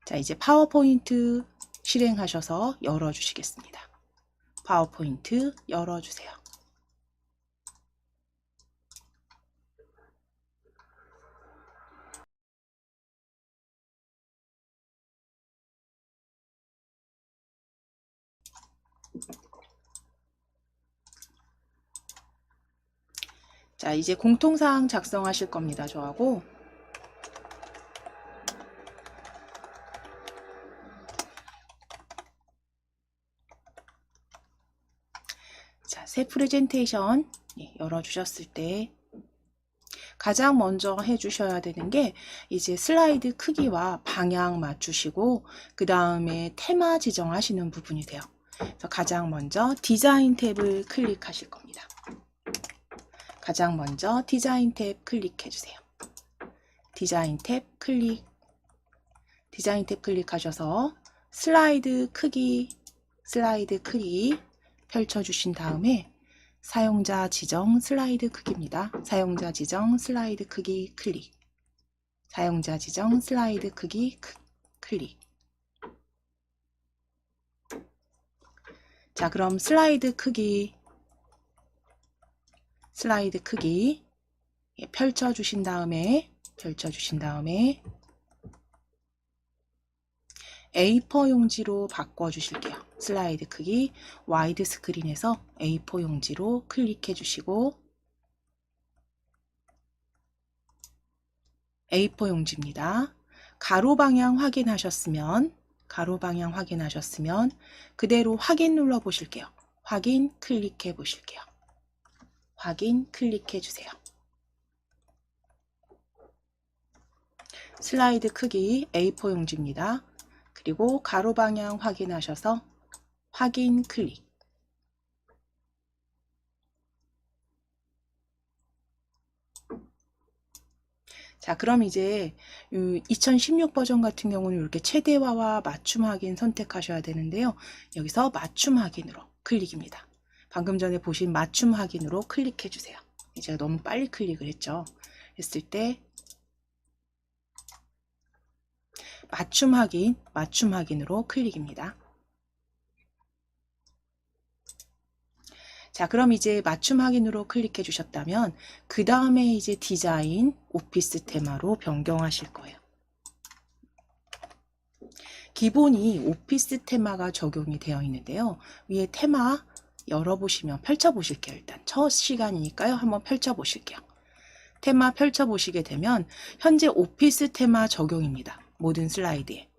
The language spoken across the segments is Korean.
자, 이제 파워포인트 실행하셔서 열어주시겠습니다. 파워포인트 열어주세요. 자, 이제 공통사항 작성하실 겁니다. 저하고. 자, 새 프레젠테이션 열어주셨을 때 가장 먼저 해주셔야 되는 게 이제 슬라이드 크기와 방향 맞추시고 그 다음에 테마 지정하시는 부분이 돼요. 그래서 가장 먼저 디자인 탭을 클릭하실 겁니다. 가장 먼저 디자인 탭 클릭해 주세요. 디자인 탭 클릭하셔서 슬라이드 크기 펼쳐주신 다음에 사용자 지정 슬라이드 크기입니다. 사용자 지정 슬라이드 크기 클릭. 사용자 지정 슬라이드 크기 클릭. 자, 그럼 슬라이드 크기 펼쳐주신 다음에 A4 용지로 바꿔주실게요. 슬라이드 크기 와이드 스크린에서 A4 용지로 클릭해 주시고 A4 용지입니다. 가로 방향 확인하셨으면 그대로 확인 눌러 보실게요. 확인 클릭해 보실게요. 확인 클릭해 주세요. 슬라이드 크기 A4 용지입니다. 그리고 가로 방향 확인하셔서 확인 클릭. 자, 그럼 이제 2016 버전 같은 경우는 이렇게 최대화와 맞춤 확인 선택하셔야 되는데요. 여기서 맞춤 확인으로 클릭입니다. 방금 전에 보신 맞춤 확인으로 클릭해 주세요. 제가 너무 빨리 클릭을 했을 때 맞춤 확인으로 클릭입니다. 자, 그럼 이제 맞춤 확인으로 클릭해 주셨다면 그 다음에 이제 디자인 오피스 테마로 변경하실 거예요. 기본이 오피스 테마가 적용이 되어 있는데요. 위에 테마 열어보시면 펼쳐보실게요. 일단 첫 시간이니까요. 한번 펼쳐보실게요. 테마 펼쳐보시게 되면 현재 오피스 테마 적용입니다. 모든 슬라이드에.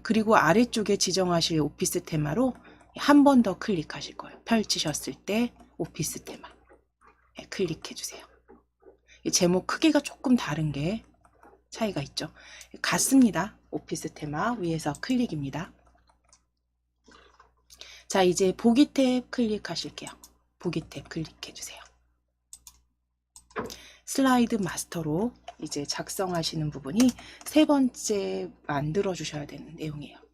그리고 아래쪽에 지정하실 오피스 테마로 한 번 더 클릭하실 거예요. 펼치셨을 때 오피스 테마 클릭해 주세요. 제목 크기가 조금 다른 게 차이가 있죠. 같습니다. 오피스 테마 위에서 클릭입니다. 자, 이제 보기 탭 클릭하실게요. 보기 탭 클릭해 주세요. 슬라이드 마스터로 이제 작성하시는 부분이 세 번째 만들어 주셔야 되는 내용이에요.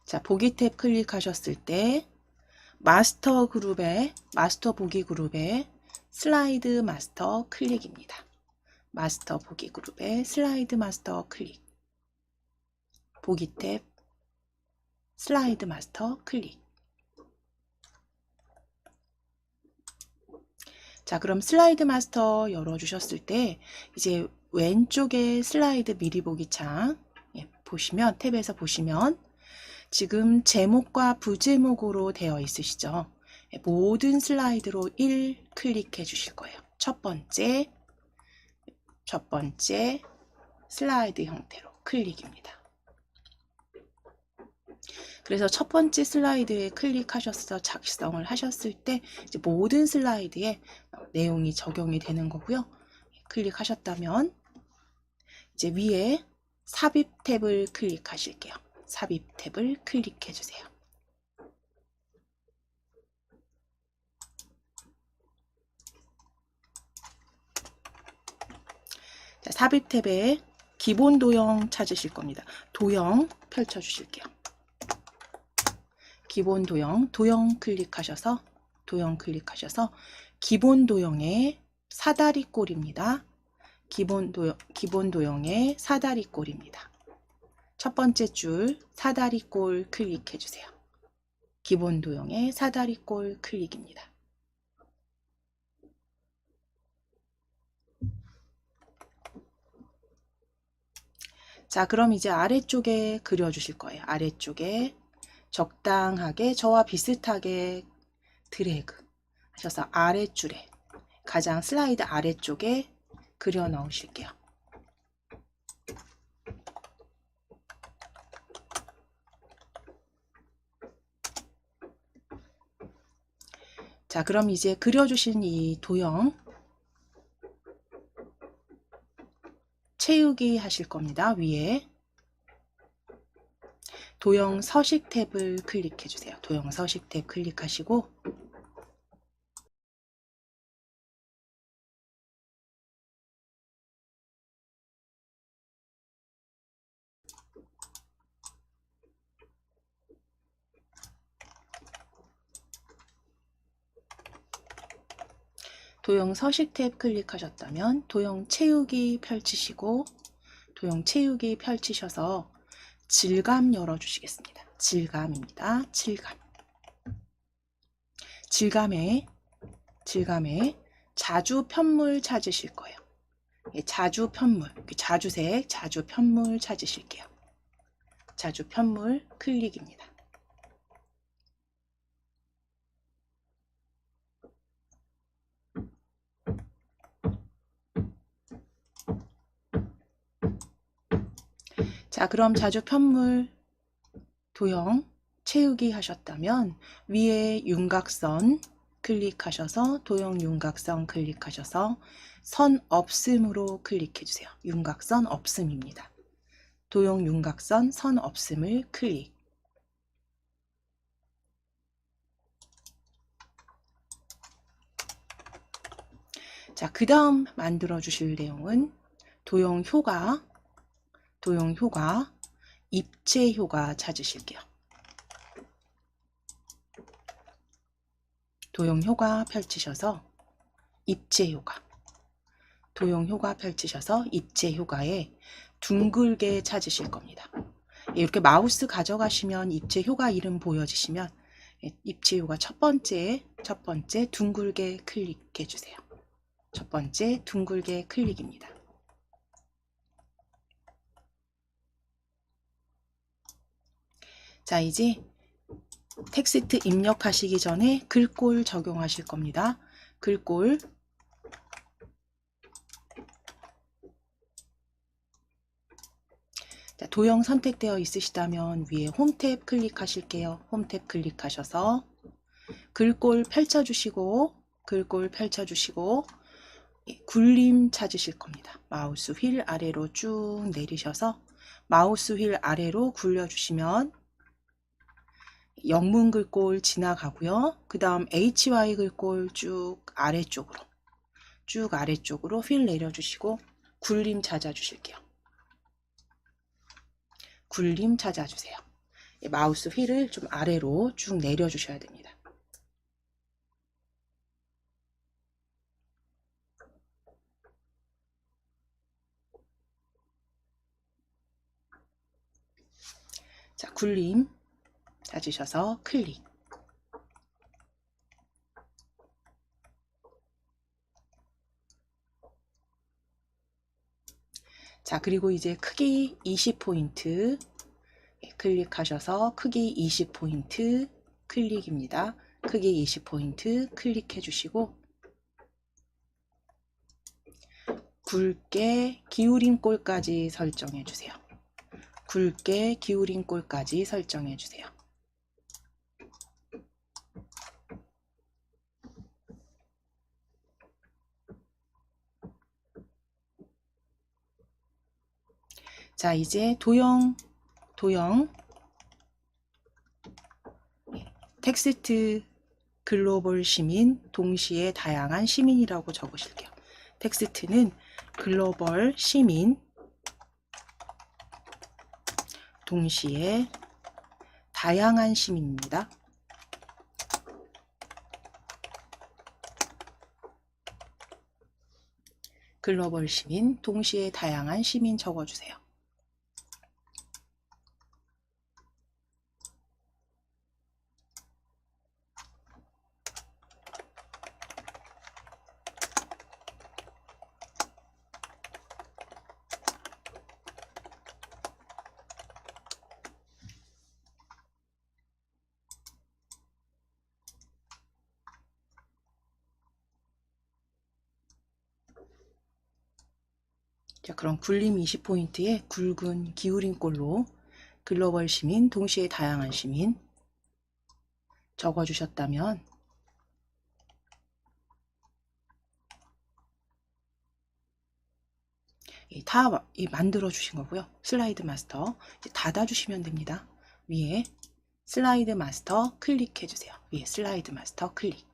자, 보기 탭 클릭하셨을 때 마스터 보기 그룹에 슬라이드 마스터 클릭입니다. 마스터 보기 그룹에 슬라이드 마스터 클릭. 보기 탭 슬라이드 마스터 클릭. 자, 그럼 슬라이드 마스터 열어주셨을 때 이제 왼쪽에 슬라이드 미리 보기 창 보시면 탭에서 보시면 지금 제목과 부제목으로 되어 있으시죠? 모든 슬라이드로 1 클릭해 주실 거예요. 첫 번째 슬라이드 형태로 클릭입니다. 그래서 첫 번째 슬라이드에 클릭하셔서 작성을 하셨을 때 이제 모든 슬라이드에 내용이 적용이 되는 거고요. 클릭하셨다면 이제 위에 삽입 탭을 클릭하실게요. 삽입 탭을 클릭해 주세요. 자, 삽입 탭에 기본 도형 찾으실 겁니다. 도형 펼쳐 주실게요. 기본 도형, 도형 클릭하셔서 기본 도형의 사다리꼴입니다. 기본 도형의 사다리꼴입니다. 첫 번째 줄 사다리꼴 클릭해 주세요. 기본 도형의 사다리꼴 클릭입니다. 자, 그럼 이제 아래쪽에 그려주실 거예요. 아래쪽에 적당하게 저와 비슷하게 드래그 하셔서 아래줄에 가장 슬라이드 아래쪽에 그려 넣으실게요. 자, 그럼 이제 그려주신 이 도형 채우기 하실 겁니다. 위에 도형 서식 탭을 클릭해 주세요. 도형 서식 탭 클릭하시고 도형 서식 탭 클릭하셨다면 도형 채우기 펼치시고 도형 채우기 펼치셔서 질감 열어주시겠습니다. 질감입니다. 질감에 자주 편물 찾으실 거예요. 자주 편물, 자주색, 자주 편물 찾으실게요. 자주 편물 클릭입니다. 자, 그럼 자주 편물 도형 채우기 하셨다면 위에 윤곽선 클릭하셔서 도형 윤곽선 클릭하셔서 선 없음으로 클릭해 주세요. 윤곽선 없음입니다. 도형 윤곽선 선 없음을 클릭. 자, 그 다음 만들어 주실 내용은 도형 효과, 입체 효과 찾으실게요. 도형 효과 펼치셔서 입체 효과. 도형 효과 펼치셔서 입체 효과에 둥글게 찾으실 겁니다. 이렇게 마우스 가져가시면 입체 효과 이름 보여지시면 입체 효과 첫 번째 둥글게 클릭해 주세요. 첫 번째 둥글게 클릭입니다. 자, 이제 텍스트 입력하시기 전에 글꼴 적용하실 겁니다. 글꼴 자, 도형 선택되어 있으시다면 위에 홈 탭 클릭하실게요. 홈 탭 클릭하셔서 글꼴 펼쳐주시고 굴림 찾으실 겁니다. 마우스 휠 아래로 쭉 내리셔서 마우스 휠 아래로 굴려주시면 영문 글꼴 지나가고요. 그 다음 HY 글꼴 쭉 아래쪽으로 휠 내려주시고 굴림 찾아주실게요. 굴림 찾아주세요. 마우스 휠을 좀 아래로 쭉 내려주셔야 됩니다. 자, 굴림 찾으셔서 클릭. 자, 그리고 이제 크기 20포인트 클릭하셔서 크기 20포인트 클릭입니다. 크기 20포인트 클릭해 주시고 굵게 기울인 꼴까지 설정해 주세요. 굵게 기울인 꼴까지 설정해 주세요. 자, 이제 도형 텍스트 글로벌 시민 동시에 다양한 시민이라고 적으실게요. 텍스트는 글로벌 시민 동시에 다양한 시민입니다. 글로벌 시민, 동시에 다양한 시민 적어주세요. 자, 그럼 굴림 20포인트에 굵은 기울인 꼴로 글로벌 시민, 동시에 다양한 시민 적어주셨다면 다 만들어 주신 거고요. 슬라이드 마스터 이제 닫아 주시면 됩니다. 위에 슬라이드 마스터 클릭해 주세요. 위에 슬라이드 마스터 클릭.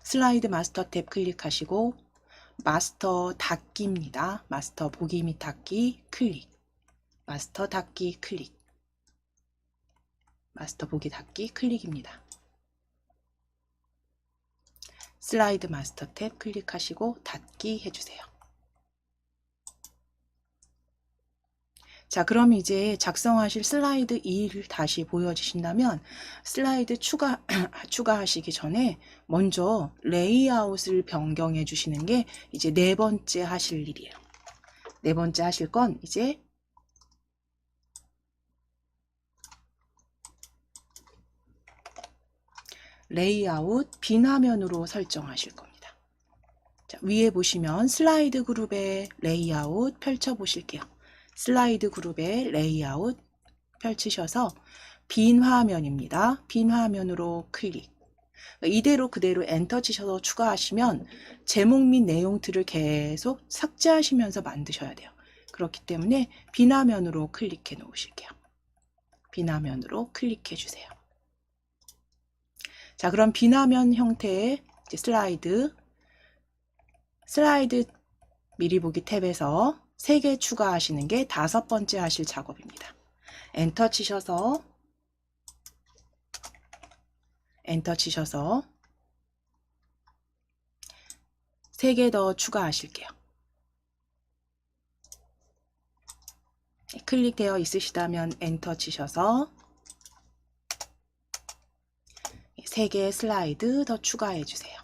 슬라이드 마스터 탭 클릭하시고 마스터 닫기입니다. 마스터 보기 및 닫기 클릭. 마스터 닫기 클릭. 마스터 보기 닫기 클릭입니다. 슬라이드 마스터 탭 클릭하시고 닫기 해주세요. 자, 그럼 이제 작성하실 슬라이드 2를 다시 보여주신다면 슬라이드 추가하시기 전에 먼저 레이아웃을 변경해 주시는 게 이제 네 번째 하실 일이에요. 네 번째 하실 건 이제 레이아웃 빈 화면으로 설정하실 겁니다. 자, 위에 보시면 슬라이드 그룹의 레이아웃 펼쳐 보실게요. 슬라이드 그룹의 레이아웃 펼치셔서 빈 화면입니다. 빈 화면으로 클릭. 이대로 그대로 엔터 치셔서 추가하시면 제목 및 내용들을 계속 삭제하시면서 만드셔야 돼요. 그렇기 때문에 빈 화면으로 클릭해 놓으실게요. 빈 화면으로 클릭해 주세요. 자, 그럼 빈 화면 형태의 이제 슬라이드 미리 보기 탭에서 3개 추가하시는 게 5번째 하실 작업입니다. 엔터 치셔서 3개 더 추가하실게요. 클릭되어 있으시다면 엔터 치셔서 3개 슬라이드 더 추가해 주세요.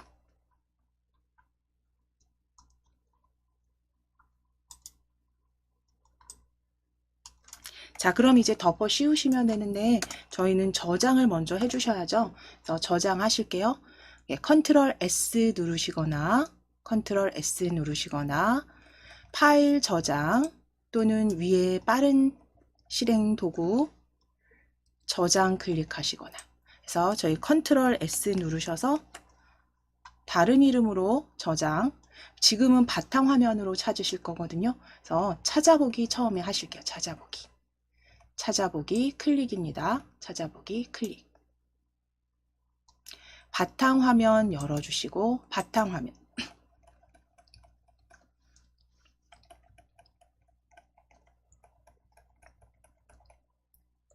자, 그럼 이제 덮어 씌우시면 되는데 저희는 저장을 먼저 해주셔야죠. 그래서 저장하실게요. 컨트롤 S 누르시거나 파일 저장 또는 위에 빠른 실행 도구 저장 클릭하시거나 그래서 저희 컨트롤 S 누르셔서 다른 이름으로 저장, 지금은 바탕 화면으로 찾으실 거거든요. 그래서 찾아보기 처음에 하실게요. 찾아보기 클릭입니다. 찾아보기 클릭. 바탕화면 열어주시고 바탕화면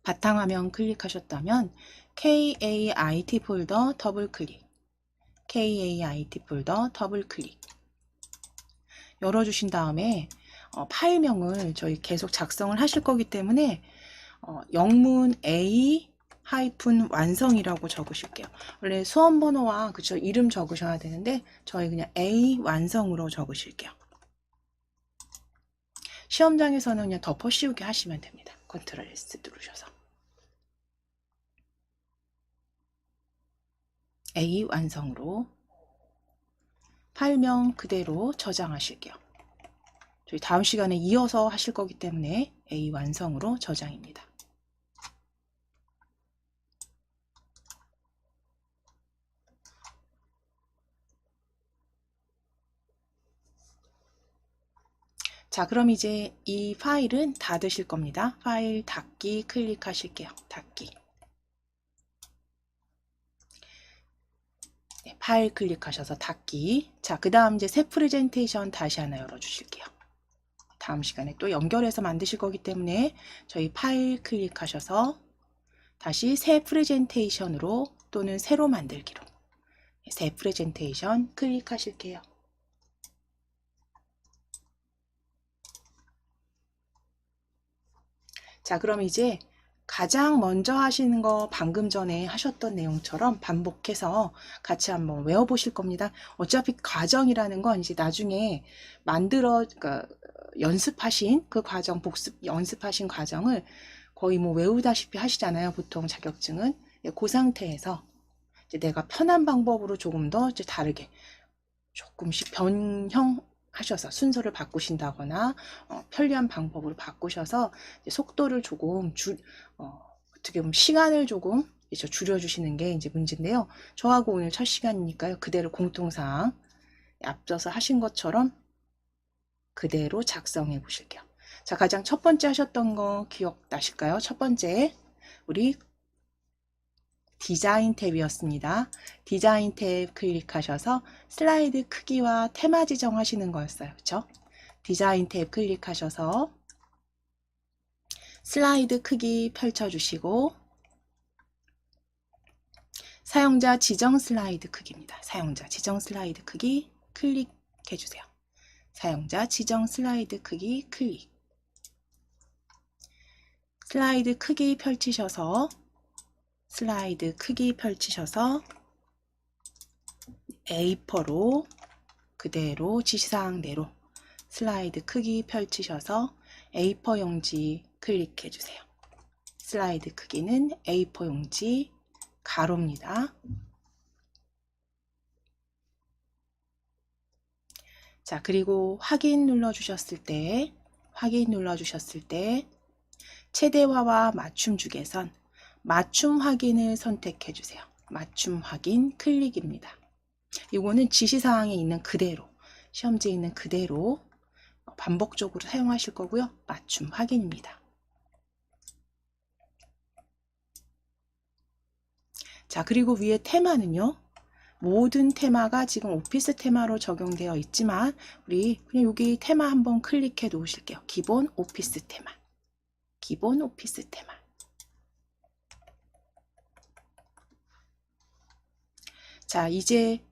바탕화면 클릭하셨다면 KAIT 폴더 더블클릭 KAIT 폴더 더블클릭 열어주신 다음에 파일명을 저희 계속 작성을 하실 거기 때문에 영문 A 완성이라고 적으실게요. 원래 수험번호와 그쵸 이름 적으셔야 되는데 저희 그냥 A 완성으로 적으실게요. 시험장에서는 그냥 덮어 씌우기 하시면 됩니다. 컨트롤 S 누르셔서 A 완성으로 파일명 그대로 저장하실게요. 저희 다음 시간에 이어서 하실 거기 때문에 A 완성으로 저장입니다. 자, 그럼 이제 이 파일은 닫으실 겁니다. 파일 닫기 클릭하실게요. 닫기. 네, 파일 클릭하셔서 닫기. 자, 그 다음 이제 새 프레젠테이션 다시 하나 열어주실게요. 다음 시간에 또 연결해서 만드실 거기 때문에 저희 파일 클릭하셔서 다시 새 프레젠테이션으로 또는 새로 만들기로 새 프레젠테이션 클릭하실게요. 자, 그럼 이제 가장 먼저 하시는 거 방금 전에 하셨던 내용처럼 반복해서 같이 한번 외워보실 겁니다. 어차피 과정이라는 건 이제 나중에 그러니까 연습하신 그 과정, 연습하신 과정을 거의 뭐 외우다시피 하시잖아요. 보통 자격증은. 그 상태에서 이제 내가 편한 방법으로 조금 더 이제 다르게 조금씩 변형하셔서 순서를 바꾸신다거나 편리한 방법으로 바꾸셔서 속도를 조금 어떻게 보면 시간을 조금 줄여주시는 게 이제 문제인데요. 저하고 오늘 첫 시간이니까요. 그대로 공통사항 앞서서 하신 것처럼 그대로 작성해 보실게요. 자, 가장 첫 번째 하셨던 거 기억나실까요? 첫 번째 우리 디자인 탭이었습니다. 디자인 탭 클릭하셔서 슬라이드 크기와 테마 지정하시는 거였어요. 그렇죠? 디자인 탭 클릭하셔서 슬라이드 크기 펼쳐주시고 사용자 지정 슬라이드 크기입니다. 사용자 지정 슬라이드 크기 클릭해 주세요. 사용자 지정 슬라이드 크기 클릭. 슬라이드 크기 펼치셔서 A4로 그대로 지시사항대로 슬라이드 크기 펼치셔서 A4 용지 클릭해 주세요. 슬라이드 크기는 A4 용지 가로입니다. 자, 그리고 확인 눌러주셨을 때 최대화와 맞춤 주개선 맞춤 확인을 선택해 주세요. 맞춤 확인 클릭입니다. 이거는 지시사항에 있는 그대로 시험지에 있는 그대로 반복적으로 사용하실 거고요. 맞춤 확인입니다. 자, 그리고 위에 테마는요. 모든 테마가 지금 오피스 테마로 적용되어 있지만 우리 그냥 여기 테마 한번 클릭해 놓으실게요. 기본 오피스 테마. 기본 오피스 테마. 자, 이제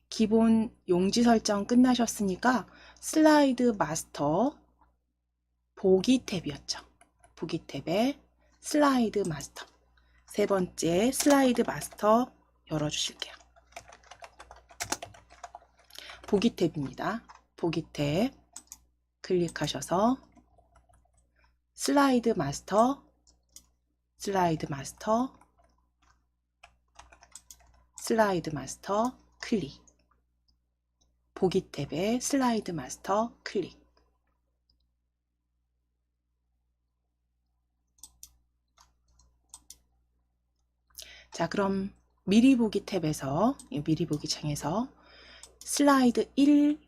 기본 용지 설정 끝나셨으니까 슬라이드 마스터 보기 탭이었죠. 보기 탭에 슬라이드 마스터. 세 번째 슬라이드 마스터 열어주실게요. 보기 탭입니다. 보기 탭 클릭하셔서 슬라이드 마스터 클릭. 보기 탭에 슬라이드 마스터 클릭. 자, 그럼 미리 보기 탭에서 미리 보기 창에서 슬라이드 1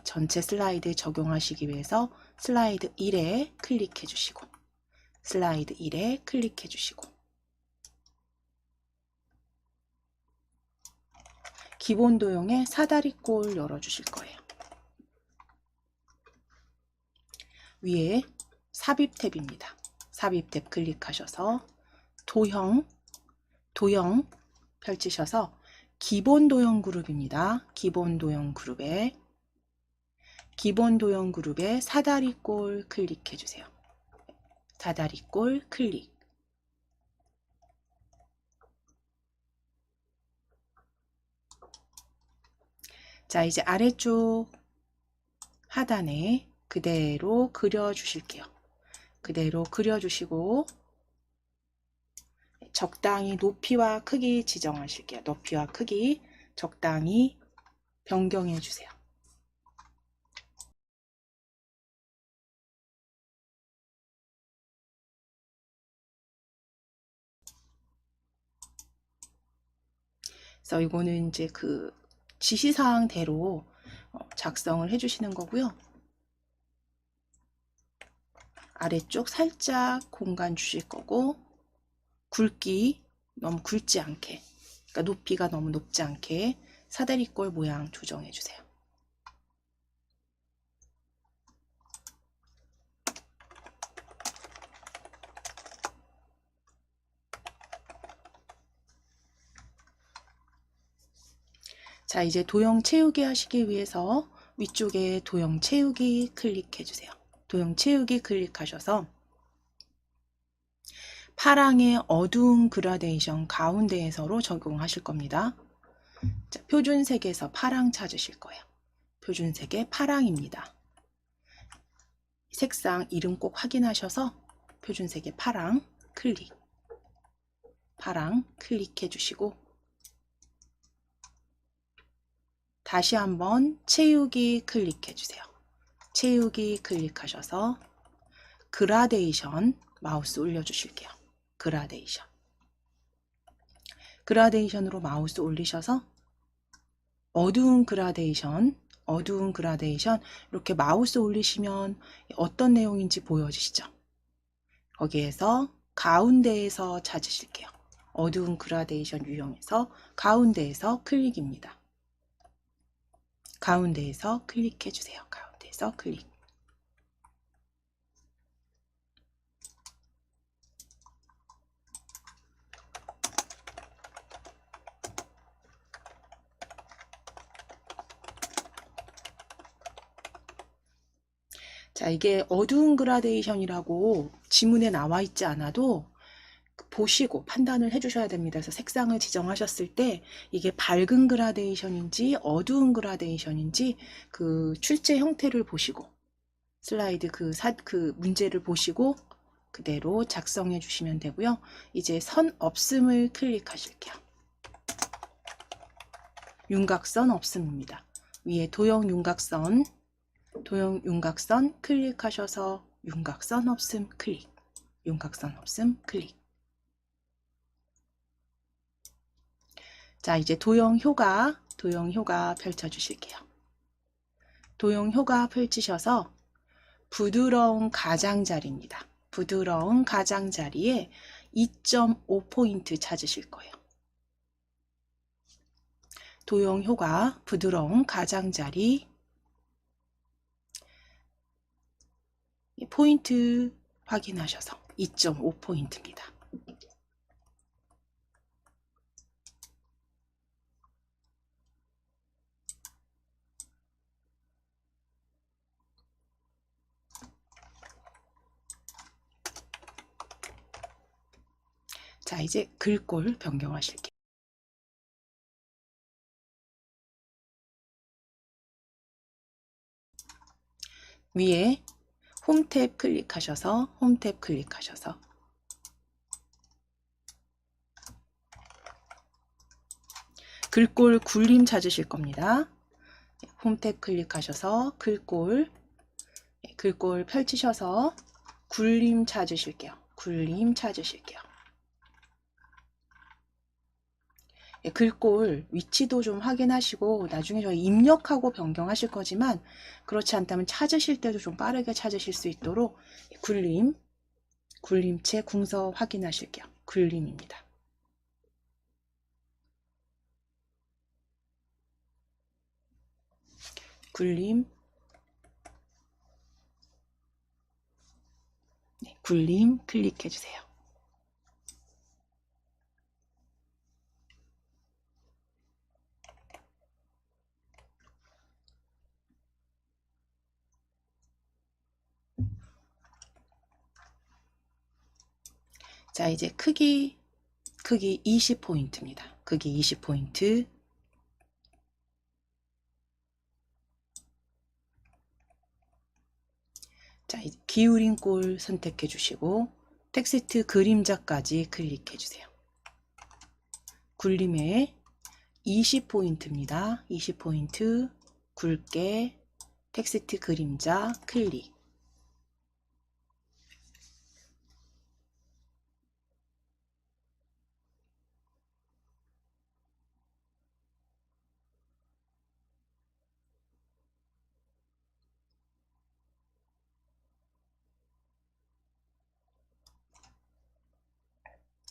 전체 슬라이드에 적용하시기 위해서 슬라이드 1에 클릭해 주시고 슬라이드 1에 클릭해 주시고 기본 도형의 사다리꼴 열어주실 거예요. 위에 삽입 탭입니다. 삽입 탭 클릭하셔서 도형 펼치셔서 기본 도형 그룹입니다. 기본 도형 그룹에 사다리꼴 클릭해 주세요. 사다리꼴 클릭. 자, 이제 아래쪽 하단에 그대로 그려주실게요. 그대로 그려주시고 적당히 높이와 크기 지정하실게요. 높이와 크기 적당히 변경해 주세요. 그래서 이거는 이제 그 지시사항대로 작성을 해주시는 거고요. 아래쪽 살짝 공간 주실 거고 굵기 너무 굵지 않게, 그러니까 높이가 너무 높지 않게 사다리꼴 모양 조정해 주세요. 자, 이제 도형 채우기 하시기 위해서 위쪽에 도형 채우기 클릭해 주세요. 도형 채우기 클릭하셔서 파랑의 어두운 그라데이션 가운데에서로 적용하실 겁니다. 자, 표준색에서 파랑 찾으실 거예요. 표준색의 파랑입니다. 색상 이름 꼭 확인하셔서 표준색의 파랑 클릭해 주시고 다시 한번 채우기 클릭해 주세요. 채우기 클릭하셔서 그라데이션 마우스 올려주실게요. 그라데이션으로 마우스 올리셔서 어두운 그라데이션 이렇게 마우스 올리시면 어떤 내용인지 보여지시죠? 거기에서 가운데에서 찾으실게요. 어두운 그라데이션 유형에서 가운데에서 클릭입니다. 가운데에서 클릭해 주세요. 가운데에서 클릭. 자, 이게 어두운 그라데이션이라고 지문에 나와 있지 않아도 보시고 판단을 해주셔야 됩니다. 그래서 색상을 지정하셨을 때 이게 밝은 그라데이션인지 어두운 그라데이션인지 그 출제 형태를 보시고 슬라이드 그 문제를 보시고 그대로 작성해 주시면 되고요. 이제 선 없음을 클릭하실게요. 윤곽선 없음입니다. 위에 도형 윤곽선 클릭하셔서 윤곽선 없음 클릭. 자, 이제 도형 효과 펼쳐 주실게요. 도형 효과 펼치셔서 부드러운 가장자리입니다. 부드러운 가장자리에 2.5포인트 찾으실 거예요. 도형 효과 부드러운 가장자리 포인트 확인하셔서 2.5포인트입니다. 자, 이제 글꼴 변경하실게요. 위에 홈 탭 클릭하셔서 글꼴 굴림 찾으실 겁니다. 홈 탭 클릭하셔서 글꼴 펼치셔서 굴림 찾으실게요. 글꼴 위치도 좀 확인하시고 나중에 저희 입력하고 변경하실 거지만 그렇지 않다면 찾으실 때도 좀 빠르게 찾으실 수 있도록 굴림체 궁서 확인하실게요. 굴림입니다. 굴림 클릭해 주세요. 자, 이제 크기 20포인트입니다. 크기 20포인트. 자, 이제 기울인 꼴 선택해 주시고 텍스트 그림자까지 클릭해 주세요. 굴림에 20포인트입니다. 20포인트 굵게 텍스트 그림자 클릭.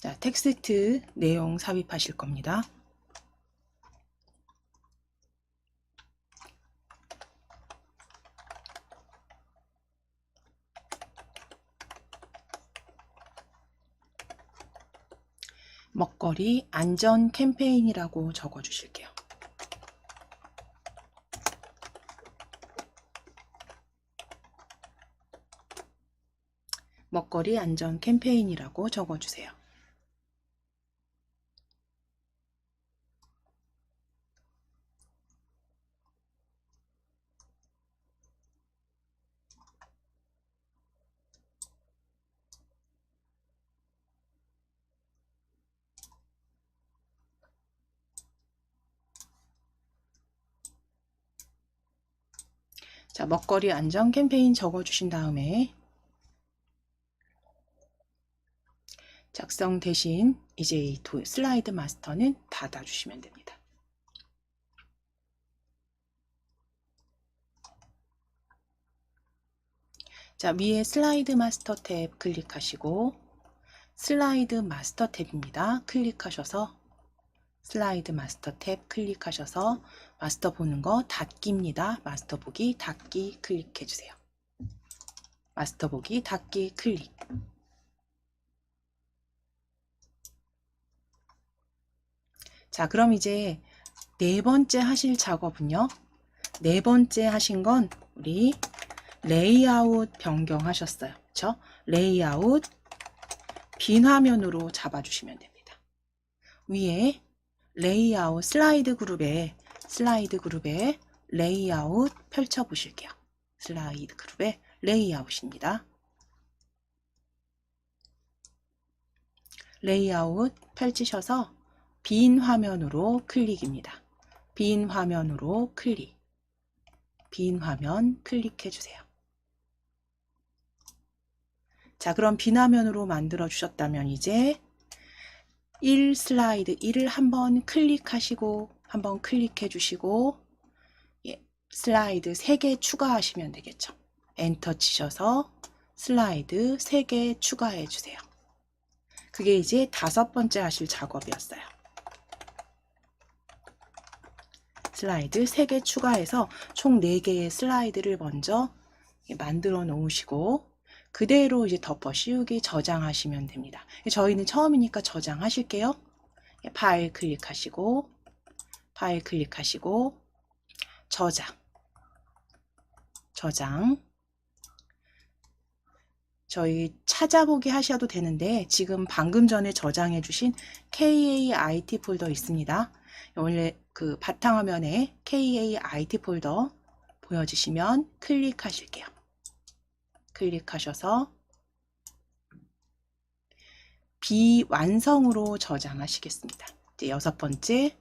자, 텍스트 내용 삽입하실 겁니다. 먹거리 안전 캠페인이라고 적어 주실게요. 먹거리 안전 캠페인이라고 적어주세요. 자, 먹거리 안전 캠페인 적어주신 다음에 작성 대신 이제 이 슬라이드 마스터는 닫아주시면 됩니다. 자, 위에 슬라이드 마스터 탭 클릭하시고 슬라이드 마스터 탭입니다. 클릭하셔서 슬라이드 마스터 탭 클릭하셔서 마스터 보는 거 닫기입니다. 마스터 보기 닫기 클릭해 주세요. 마스터 보기 닫기 클릭. 자, 그럼 이제 네 번째 하실 작업은요. 네 번째 하신 건 우리 레이아웃 변경하셨어요. 그렇죠? 레이아웃 빈 화면으로 잡아주시면 됩니다. 위에 레이아웃 슬라이드 그룹에 레이아웃 펼쳐 보실게요. 슬라이드 그룹에 레이아웃입니다. 레이아웃 펼치셔서 빈 화면으로 클릭입니다. 빈 화면으로 클릭. 빈 화면 클릭해 주세요. 자, 그럼 빈 화면으로 만들어 주셨다면 이제 1 슬라이드 1을 한번 클릭하시고 한번 클릭해 주시고 슬라이드 3개 추가하시면 되겠죠. 엔터 치셔서 슬라이드 3개 추가해 주세요. 그게 이제 5번째 하실 작업이었어요. 슬라이드 3개 추가해서 총 4개의 슬라이드를 먼저 만들어 놓으시고 그대로 이제 덮어 씌우기 저장하시면 됩니다. 저희는 처음이니까 저장하실게요. 파일 클릭하시고 저장. 저희 찾아보기 하셔도 되는데 지금 방금 전에 저장해 주신 KAIT 폴더 있습니다. 원래 그 바탕화면에 KAIT 폴더 보여주시면 클릭하실게요. 클릭하셔서 비완성으로 저장하시겠습니다. 이제 6번째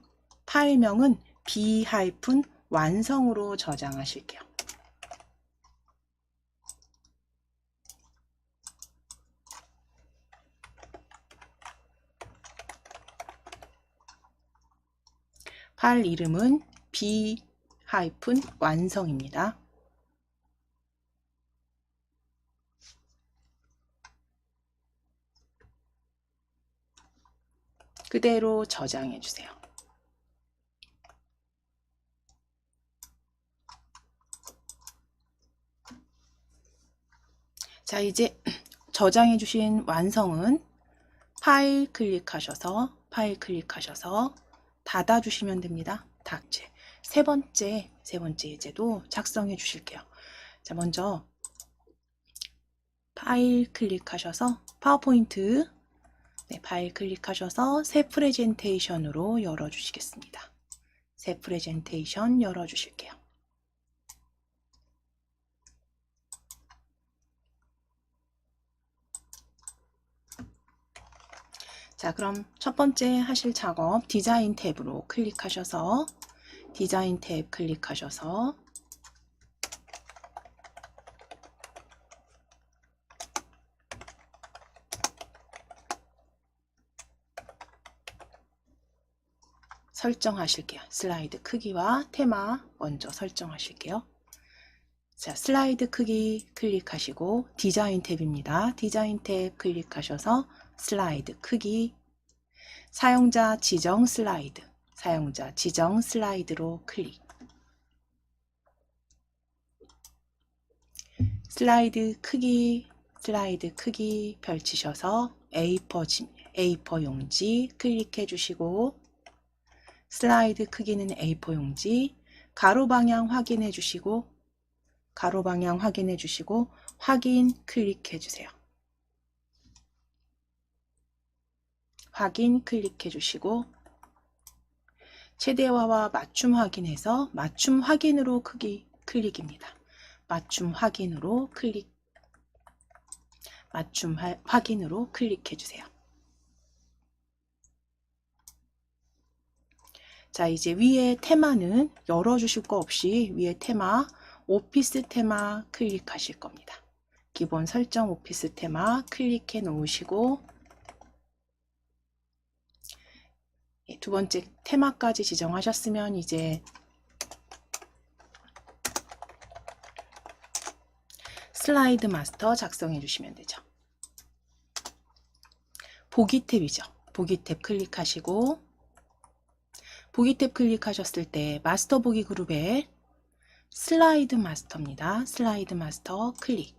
파일명은 B-완성으로 저장하실게요. 파일 이름은 B-완성입니다. 그대로 저장해 주세요. 자, 이제 저장해 주신 완성은 파일 클릭하셔서 닫아 주시면 됩니다. 닫지. 세 번째 예제도 작성해 주실게요. 자, 먼저 파일 클릭하셔서 파워포인트 파일 클릭하셔서 새 프레젠테이션으로 열어 주시겠습니다. 새 프레젠테이션 열어 주실게요. 자, 그럼 첫 번째 하실 작업 디자인 탭으로 클릭하셔서 디자인 탭 클릭하셔서 설정하실게요. 슬라이드 크기와 테마 먼저 설정하실게요. 자, 슬라이드 크기 클릭하시고 디자인 탭입니다. 디자인 탭 클릭하셔서 슬라이드 크기 사용자 지정 슬라이드로 클릭. 슬라이드 크기 펼치셔서 A4 용지 클릭해 주시고 슬라이드 크기는 A4 용지 가로 방향 확인해 주시고 확인 클릭해 주세요. 확인 클릭해 주시고 최대화와 맞춤 확인해서 맞춤 확인으로 크기 클릭입니다. 맞춤 확인으로 확인으로 클릭해 주세요. 자, 이제 위에 테마는 열어주실 거 없이 위에 테마, 오피스 테마 클릭하실 겁니다. 기본 설정 오피스 테마 클릭해 놓으시고 두 번째 테마까지 지정하셨으면 이제 슬라이드 마스터 작성해 주시면 되죠. 보기 탭이죠. 보기 탭 클릭하시고 보기 탭 클릭하셨을 때 마스터 보기 그룹에 슬라이드 마스터입니다. 슬라이드 마스터 클릭.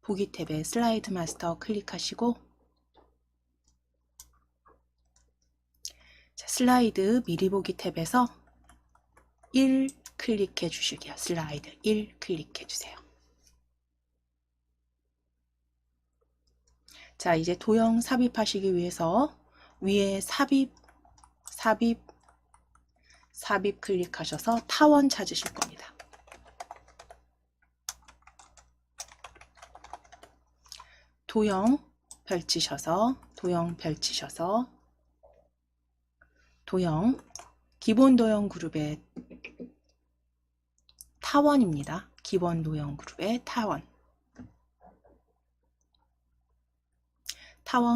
보기 탭에 슬라이드 마스터 클릭하시고 자, 슬라이드 미리 보기 탭에서 1 클릭해 주시게요. 슬라이드 1 클릭해 주세요. 자, 이제 도형 삽입하시기 위해서 위에 삽입 클릭하셔서 타원 찾으실 겁니다. 도형 펼치셔서 도형 기본 도형 그룹의 타원입니다. 기본 도형 그룹의 타원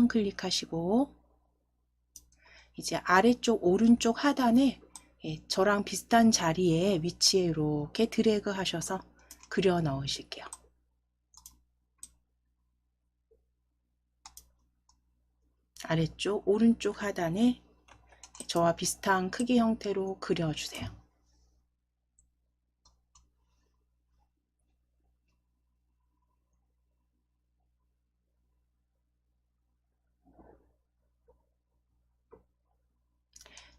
클릭하시고 이제 아래쪽 오른쪽 하단에 저랑 비슷한 자리에 위치에 이렇게 드래그 하셔서 그려 넣으실게요. 아래쪽 오른쪽 하단에 저와 비슷한 크기 형태로 그려주세요.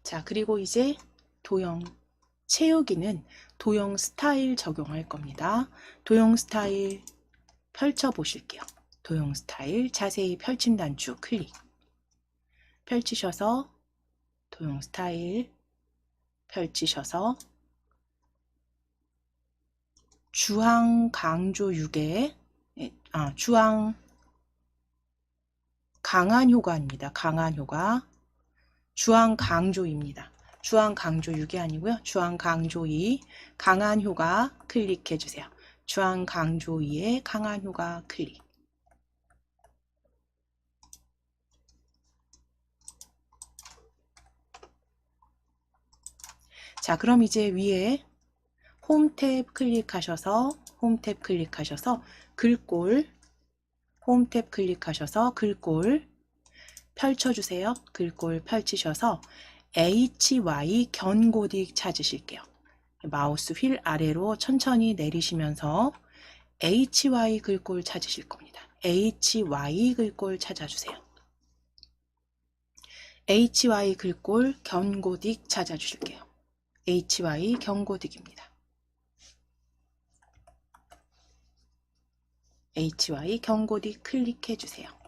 자, 그리고 이제 도형 채우기는 도형 스타일 적용할 겁니다. 도형 스타일 펼쳐 보실게요. 도형 스타일 자세히 펼침 단추 클릭. 펼치셔서 도형 스타일 펼치셔서 주황 강조 6에 주황 강한 효과입니다. 강한 효과. 주황 강조입니다. 주황 강조 6이 아니고요. 주황 강조 2 강한 효과 클릭해 주세요. 주황 강조 2에 강한 효과 클릭. 자, 그럼 이제 위에 홈 탭 클릭하셔서 글꼴 홈 탭 클릭하셔서 글꼴 펼쳐주세요. 글꼴 펼치셔서 HY 견고딕 찾으실게요. 마우스 휠 아래로 천천히 내리시면서 HY 글꼴 찾으실 겁니다. HY 글꼴 찾아주세요. HY 글꼴 견고딕 찾아주실게요. HY 견고딕입니다. HY 견고딕 클릭해 주세요.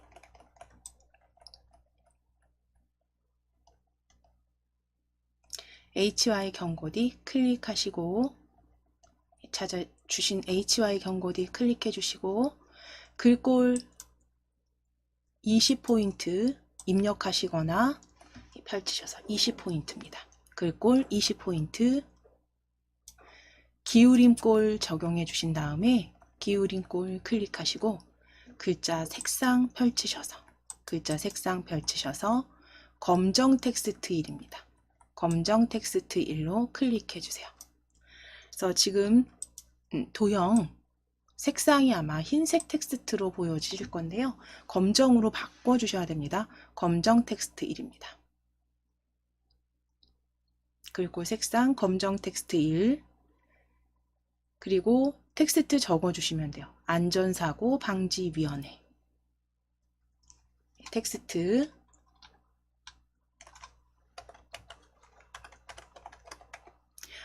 HY 견고딕 클릭하시고 찾아주신 HY 견고딕 클릭해 주시고 글꼴 20포인트 입력하시거나 펼치셔서 20포인트입니다. 글꼴 20포인트 기울임꼴 적용해 주신 다음에 기울임꼴 클릭하시고 글자 색상 펼치셔서 검정 텍스트 1입니다. 검정 텍스트 1로 클릭해 주세요. 그래서 지금 도형 색상이 아마 흰색 텍스트로 보여지실 건데요. 검정으로 바꿔 주셔야 됩니다. 검정 텍스트 1입니다. 글꼴 색상 검정 텍스트 1 그리고 텍스트 적어주시면 돼요. 안전사고 방지위원회 텍스트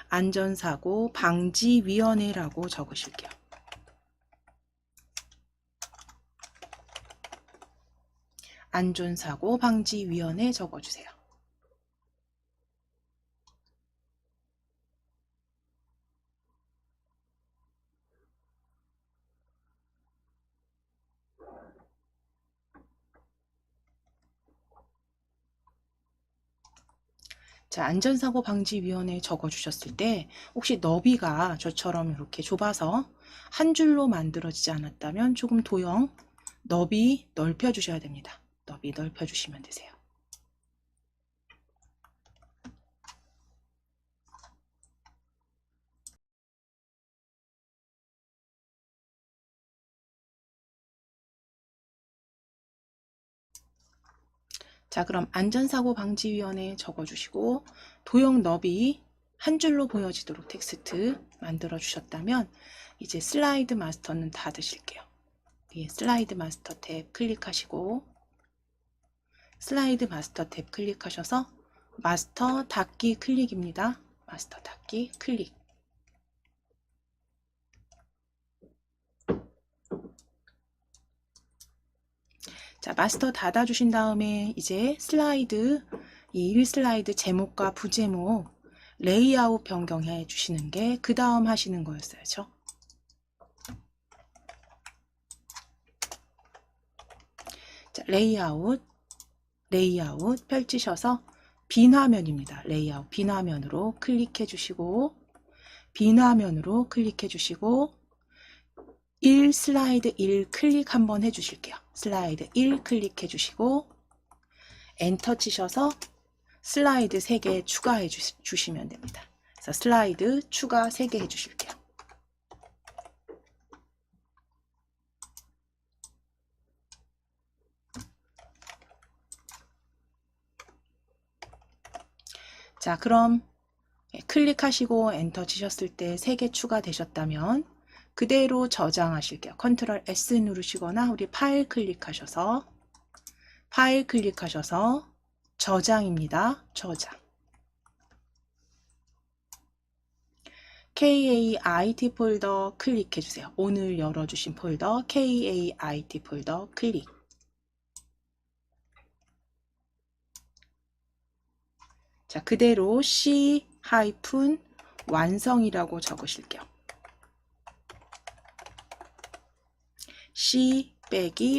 안전사고 방지위원회라고 적으실게요. 안전사고 방지위원회 적어주세요. 자, 안전사고 방지위원회 적어주셨을 때 혹시 너비가 저처럼 이렇게 좁아서 한 줄로 만들어지지 않았다면 조금 도형 너비 넓혀주셔야 됩니다. 너비 넓혀주시면 되세요. 자, 그럼 안전사고 방지위원회 적어주시고 도형 너비 한 줄로 보여지도록 텍스트 만들어 주셨다면 이제 슬라이드 마스터는 닫으실게요. 위에 슬라이드 마스터 탭 클릭하시고 슬라이드 마스터 탭 클릭하셔서 마스터 닫기 클릭입니다. 마스터 닫기 클릭. 자, 마스터 닫아주신 다음에 이제 슬라이드, 이 1슬라이드 제목과 부제목 레이아웃 변경해 주시는 게 그 다음 하시는 거였어요. 자, 레이아웃 펼치셔서 빈 화면입니다. 레이아웃 빈 화면으로 클릭해 주시고 빈 화면으로 클릭해 주시고 1 슬라이드 1 클릭 한번 해 주실게요. 슬라이드 1 클릭해 주시고 엔터 치셔서 슬라이드 3개 추가해 주시면 됩니다. 그래서 슬라이드 추가 3개 해 주실게요. 자, 그럼 클릭하시고 엔터 치셨을 때 3개 추가되셨다면 그대로 저장하실게요. 컨트롤 S 누르시거나 우리 파일 클릭하셔서 저장입니다. 저장. KAIT 폴더 클릭해주세요. 오늘 열어주신 폴더 KAIT 폴더 클릭. 자, 그대로 C- 완성이라고 적으실게요. C-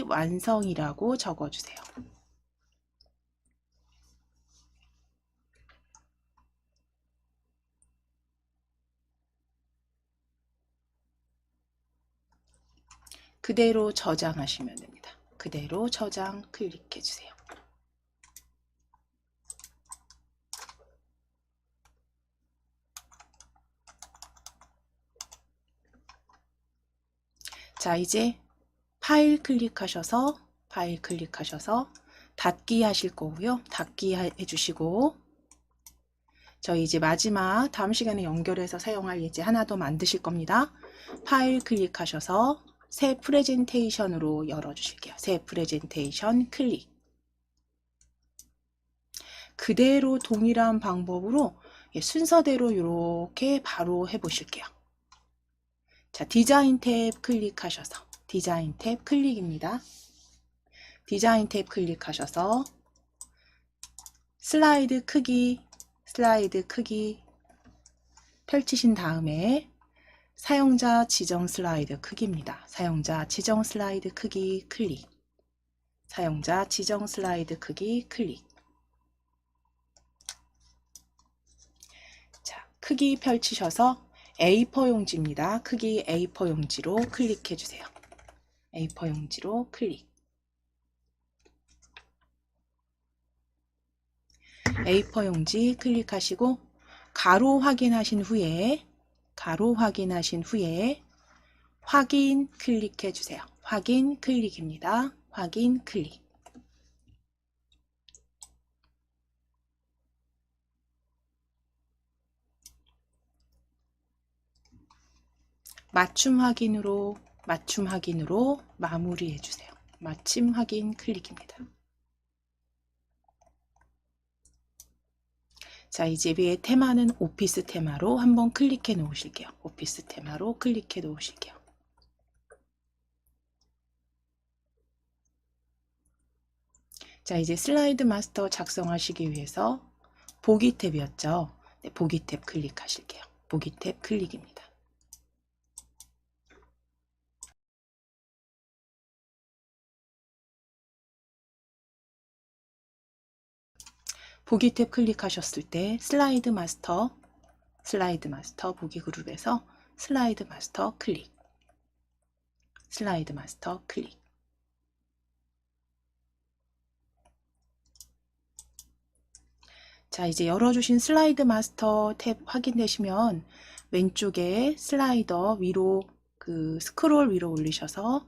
완성이라고 적어주세요. 그대로 저장하시면 됩니다. 그대로 저장 클릭해주세요. 자, 이제 파일 클릭하셔서 닫기 하실 거고요. 닫기 해주시고 저희 이제 마지막 다음 시간에 연결해서 사용할 예제 하나 더 만드실 겁니다. 파일 클릭하셔서 새 프레젠테이션으로 열어주실게요. 새 프레젠테이션 클릭. 그대로 동일한 방법으로 순서대로 이렇게 바로 해보실게요. 자, 디자인 탭 클릭하셔서 디자인 탭 클릭입니다. 디자인 탭 클릭하셔서 슬라이드 크기 펼치신 다음에 사용자 지정 슬라이드 크기입니다. 사용자 지정 슬라이드 크기 클릭. 사용자 지정 슬라이드 크기 클릭. 자, 크기 펼치셔서 A4 용지입니다. 크기 A4 용지로 클릭해 주세요. A4 용지로 클릭. A4 용지 클릭하시고 가로 확인하신 후에 확인 클릭해 주세요. 확인 클릭입니다. 확인 클릭. 맞춤 확인으로 마무리해 주세요. 맞춤 확인 클릭입니다. 자, 이제 위에 테마는 오피스 테마로 한번 클릭해 놓으실게요. 오피스 테마로 클릭해 놓으실게요. 자, 이제 슬라이드 마스터 작성하시기 위해서 보기 탭이었죠. 네, 보기 탭 클릭하실게요. 보기 탭 클릭입니다. 보기 탭 클릭하셨을 때 슬라이드 마스터 보기 그룹에서 슬라이드 마스터 클릭, 슬라이드 마스터 클릭. 자, 이제 열어주신 슬라이드 마스터 탭 확인되시면 왼쪽에 슬라이더 위로 스크롤 위로 올리셔서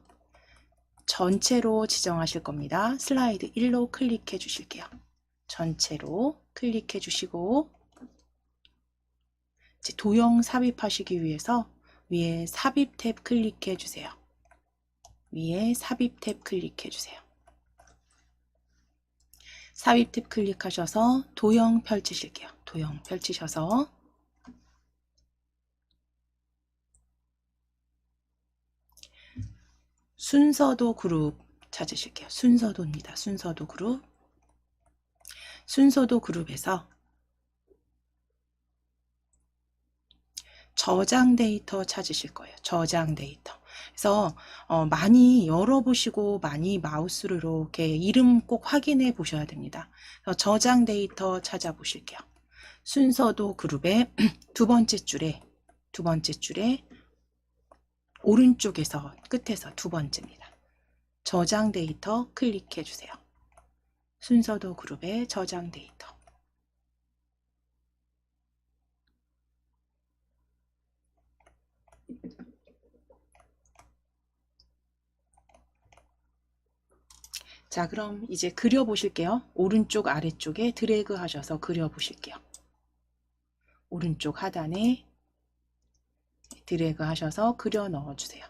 전체로 지정하실 겁니다. 슬라이드 1로 클릭해 주실게요. 전체로 클릭해 주시고 이제 도형 삽입하시기 위해서 위에 삽입 탭 클릭해 주세요. 위에 삽입 탭 클릭해 주세요. 삽입 탭 클릭하셔서 도형 펼치실게요. 도형 펼치셔서 순서도 그룹 찾으실게요. 순서도입니다. 순서도 그룹. 순서도 그룹에서 저장 데이터 찾으실 거예요. 저장 데이터. 그래서 많이 열어보시고 많이 마우스로 이렇게 이름 꼭 확인해 보셔야 됩니다. 그래서 저장 데이터 찾아보실게요. 순서도 그룹의 두 번째 줄에 오른쪽에서 끝에서 두 번째입니다. 저장 데이터 클릭해 주세요. 순서도 그룹의 저장 데이터. 자, 그럼 이제 그려 보실게요. 오른쪽 아래쪽에 드래그 하셔서 그려 보실게요. 오른쪽 하단에 드래그 하셔서 그려 넣어 주세요.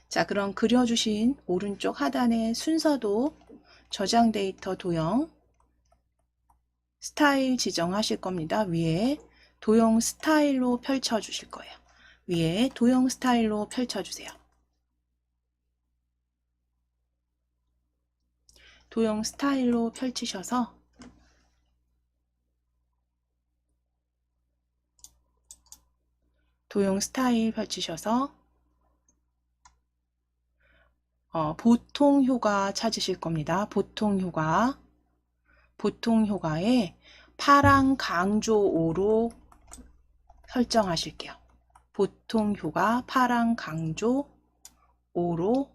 자, 그럼 그려주신 오른쪽 하단의 순서도 저장 데이터 도형 스타일 지정하실 겁니다. 위에 도형 스타일로 펼쳐 주실 거예요. 위에 도형 스타일로 펼쳐 주세요. 도형 스타일로 펼치셔서 도형 스타일 펼치셔서 보통 효과 찾으실 겁니다. 보통 효과에 파랑 강조 5로 설정하실게요. 보통 효과 파랑 강조 5로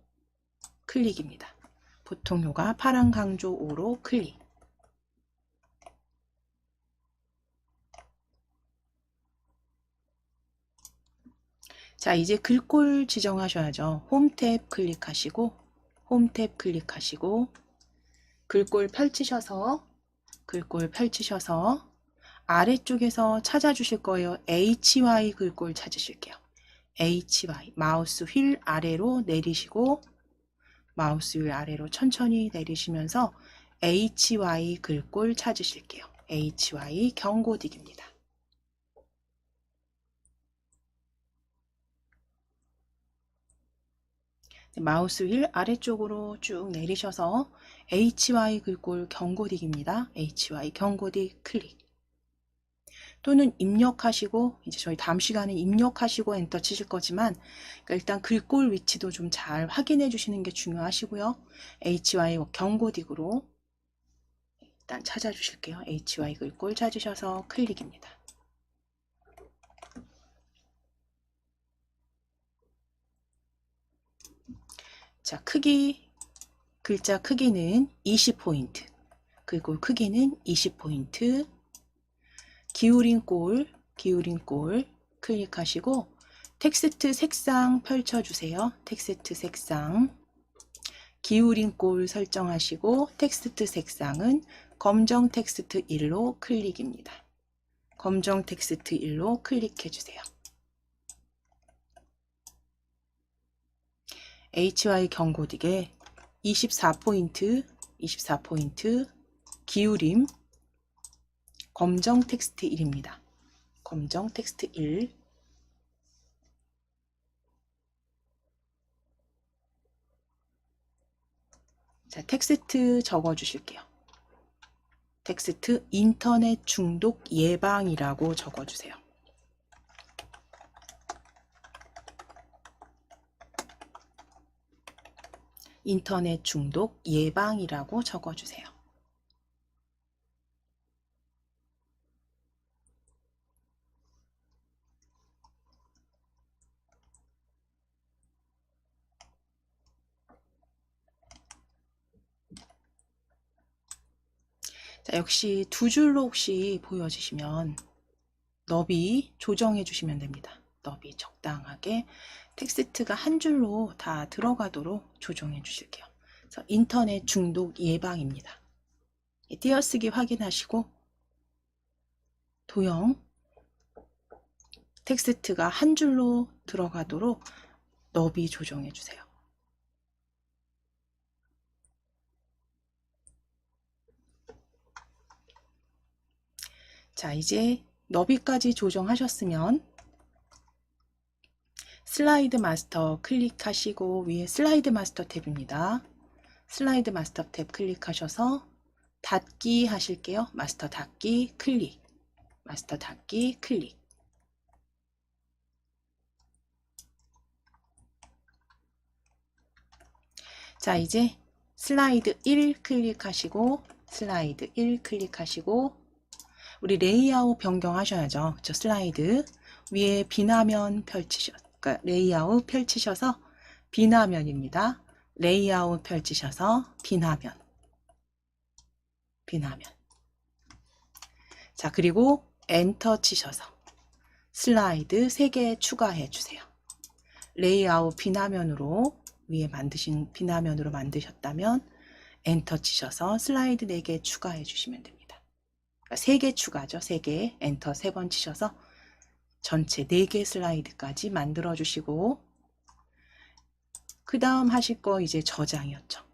클릭입니다. 보통 효과 파랑 강조 5로 클릭. 자, 이제 글꼴 지정하셔야죠. 홈 탭 클릭하시고 글꼴 펼치셔서 아래쪽에서 찾아주실 거예요. HY 글꼴 찾으실게요. HY 마우스 휠 아래로 내리시고 마우스 휠 아래로 천천히 내리시면서 HY 글꼴 찾으실게요. HY 경고딕입니다. 마우스 휠 아래쪽으로 쭉 내리셔서 HY 글꼴 경고딕입니다. HY 경고딕 클릭. 또는 입력하시고 이제 저희 다음 시간에 입력하시고 엔터 치실 거지만 그러니까 일단 글꼴 위치도 좀 잘 확인해 주시는 게 중요하시고요. HY 경고딕으로 일단 찾아주실게요. HY 글꼴 찾으셔서 클릭입니다. 자, 글자 크기는 20포인트, 글꼴 크기는 20포인트, 기울인 꼴 클릭하시고 텍스트 색상 펼쳐주세요. 텍스트 색상 기울인 꼴 설정하시고 텍스트 색상은 검정 텍스트 1로 클릭입니다. 검정 텍스트 1로 클릭해주세요. HY 경고딕에 24포인트 24포인트, 기울임, 검정 텍스트 1입니다. 검정 텍스트 1. 자, 텍스트 적어 주실게요. 텍스트 인터넷 중독 예방이라고 적어 주세요. 인터넷 중독 예방이라고 적어 주세요. 자, 역시 두 줄로 혹시 보여지시면 너비 조정해 주시면 됩니다. 너비 적당하게 텍스트가 한 줄로 다 들어가도록 조정해 주실게요. 그래서 인터넷 중독 예방입니다. 띄어쓰기 확인하시고 도형 텍스트가 한 줄로 들어가도록 너비 조정해 주세요. 자, 이제 너비까지 조정하셨으면 슬라이드 마스터 클릭하시고 위에 슬라이드 마스터 탭입니다. 슬라이드 마스터 탭 클릭하셔서 닫기 하실게요. 마스터 닫기 클릭. 마스터 닫기 클릭. 자, 이제 슬라이드 1 클릭하시고 슬라이드 1 클릭하시고 우리 레이아웃 변경하셔야죠. 그쵸? 슬라이드 위에 비나면 그러니까 레이아웃 펼치셔서 비나면입니다. 레이아웃 펼치셔서 비나면. 자, 그리고 엔터 치셔서 슬라이드 3개 추가해 주세요. 레이아웃 비나면으로 위에 만드신 비나면으로 만드셨다면 엔터 치셔서 슬라이드 4개 추가해 주시면 됩니다. 그러니까 3개 추가죠. 3개 엔터 3번 치셔서 전체 4개 슬라이드까지 만들어 주시고 그 다음 하실 거 이제 저장이었죠.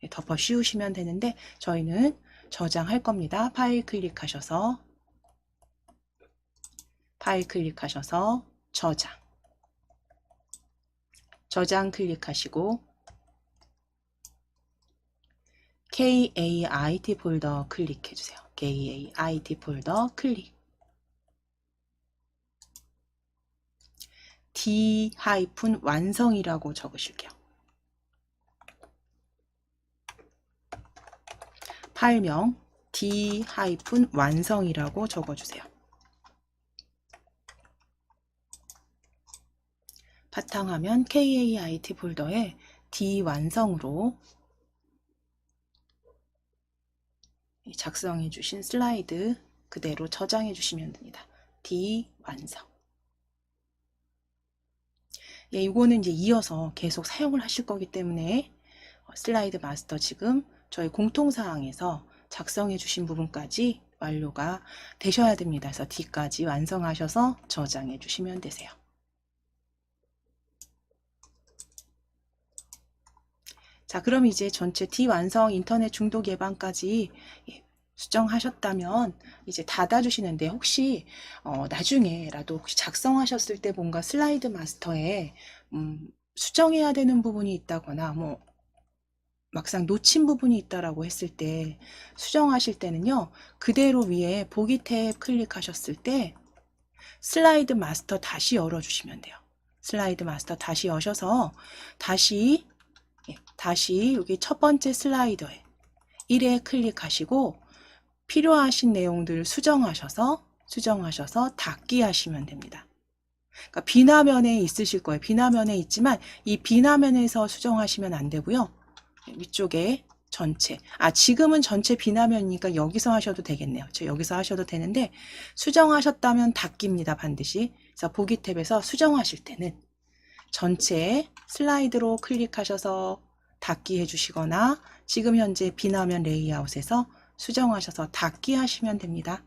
덮어 씌우시면 되는데 저희는 저장할 겁니다. 파일 클릭하셔서 저장 클릭하시고 KAIT 폴더 클릭해 주세요. KAIT 폴더 클릭. D-완성이라고 적으실게요. 파일명 D-완성이라고 적어주세요. 바탕화면 KAIT 폴더에 D-완성으로 작성해 주신 슬라이드 그대로 저장해 주시면 됩니다. D-완성. 예, 이거는 이제 이어서 계속 사용을 하실 거기 때문에 슬라이드 마스터 지금 저희 공통사항에서 작성해 주신 부분까지 완료가 되셔야 됩니다. 그래서 D까지 완성하셔서 저장해 주시면 되세요. 자, 그럼 이제 전체 D 완성 인터넷 중독 예방까지 수정하셨다면 이제 닫아주시는데 혹시 나중에라도 혹시 작성하셨을 때 뭔가 슬라이드 마스터에 수정해야 되는 부분이 있다거나 뭐 막상 놓친 부분이 있다라고 했을 때 수정하실 때는요, 그대로 위에 보기 탭 클릭하셨을 때 슬라이드 마스터 다시 열어주시면 돼요. 슬라이드 마스터 다시 여셔서 다시 여기 첫 번째 슬라이더에 1에 클릭하시고 필요하신 내용들 수정하셔서 닫기 하시면 됩니다. 그러니까 비나면에 있으실 거예요. 비나면에 있지만 이 비나면에서 수정하시면 안 되고요. 위쪽에 전체, 지금은 전체 비나면이니까 여기서 하셔도 되겠네요. 여기서 하셔도 되는데 수정하셨다면 닫기입니다. 반드시. 그래서 보기 탭에서 수정하실 때는 전체 슬라이드로 클릭하셔서 닫기 해주시거나 지금 현재 비나면 레이아웃에서 수정하셔서 닫기 하시면 됩니다.